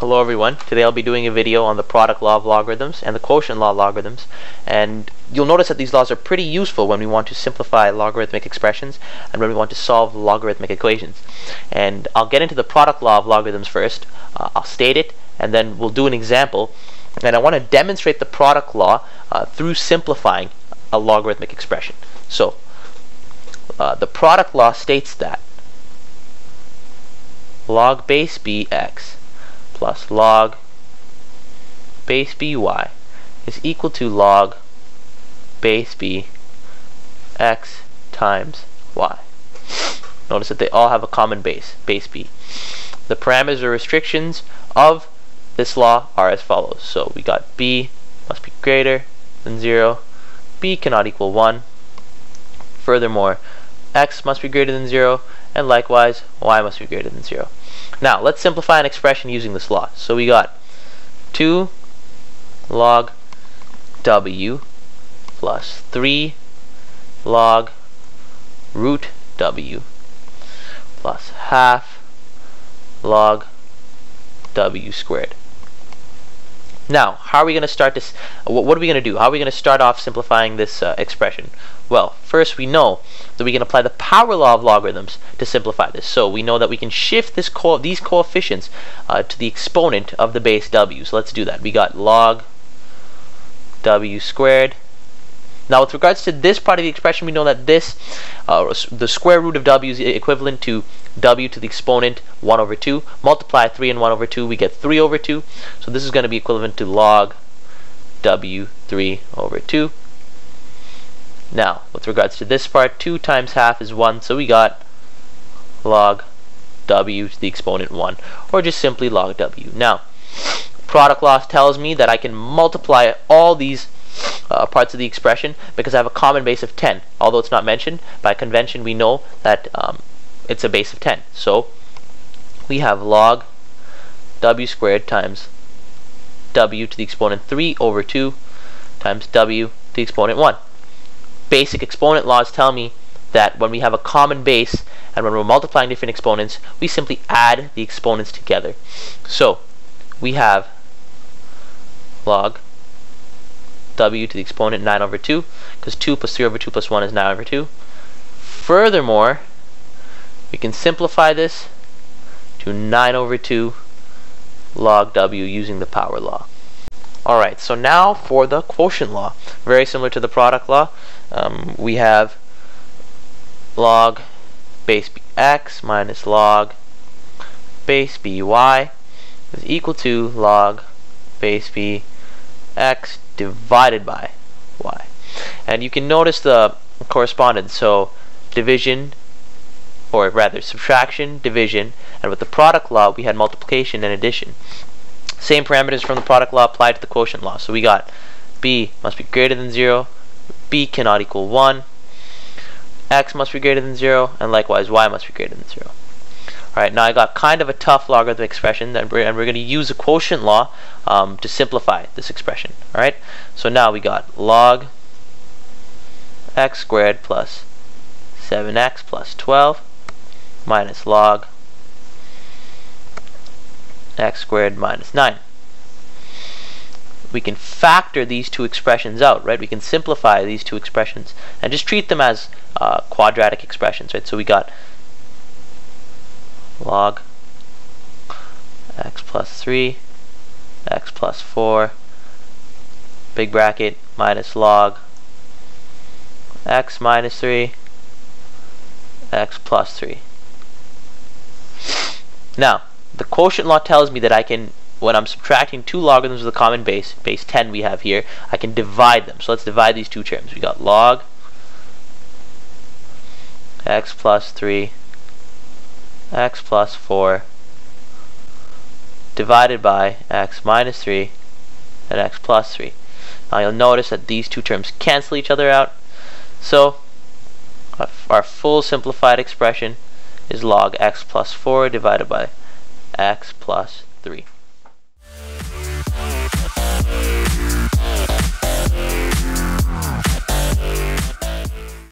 Hello everyone, today I'll be doing a video on the product law of logarithms and the quotient law of logarithms, and you'll notice that these laws are pretty useful when we want to simplify logarithmic expressions and when we want to solve logarithmic equations. And I'll get into the product law of logarithms first. I'll state it and then we'll do an example, and I want to demonstrate the product law through simplifying a logarithmic expression. So the product law states that log base bx plus log base by is equal to log base b x times y. Notice that they all have a common base b. The parameters or restrictions of this law are as follows. So we got b must be greater than 0, b cannot equal 1, furthermore x must be greater than 0, and likewise y must be greater than 0. Now let's simplify an expression using this law. So we got 2 log w plus 3 log root w plus half log w squared. Now, how are we going to start this? What are we going to do? How are we going to start off simplifying this expression? Well, first we know that we can apply the power law of logarithms to simplify this. So we know that we can shift these coefficients to the exponent of the base w. So let's do that. We got log w squared. Now with regards to this part of the expression, we know that this, the square root of w is equivalent to w to the exponent 1 over 2. Multiply 3 and 1 over 2, we get 3 over 2. So this is going to be equivalent to log w 3 over 2. Now, with regards to this part, 2 times half is 1, so we got log w to the exponent 1, or just simply log w. Now, product law tells me that I can multiply all these parts of the expression because I have a common base of 10. Although it's not mentioned, by convention we know that it's a base of 10. So we have log w squared times w to the exponent 3 over 2 times w to the exponent 1. Basic exponent laws tell me that when we have a common base and when we're multiplying different exponents, we simply add the exponents together. So we have log w to the exponent 9 over 2, because 2 plus 3 over 2 plus 1 is 9 over 2. Furthermore, we can simplify this to 9 over 2 log w using the power law. Alright, so now for the quotient law. Very similar to the product law. We have log base bx minus log base by is equal to log base bx divided by y. And you can notice the correspondence. So division, or rather subtraction, division, and with the product law we had multiplication and addition. Same parameters from the product law applied to the quotient law. So we got b must be greater than 0, b cannot equal 1, x must be greater than 0, and likewise y must be greater than 0. Alright, now I got kind of a tough logarithmic expression, and we're going to use the quotient law to simplify this expression. Alright, so now we got log x squared plus 7x plus 12 minus log x squared minus 9. We can factor these two expressions out, right? We can simplify these two expressions and just treat them as quadratic expressions, right? So we got log x plus 3, x plus 4, big bracket, minus log x minus 3, x plus 3. Now, the quotient law tells me that I can, when I'm subtracting two logarithms with a common base 10 we have here, I can divide them. So let's divide these two terms. We got log x plus 3, x plus 4 divided by x minus 3 and x plus 3. Now you'll notice that these two terms cancel each other out. So our full simplified expression is log x plus 4 divided by x plus 3.